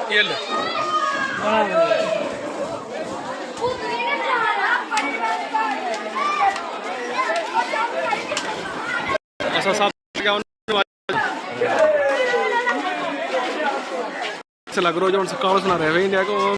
ये ले ऐसा साफ क्या लग रहा है जो कावस ना रहे इंडिया को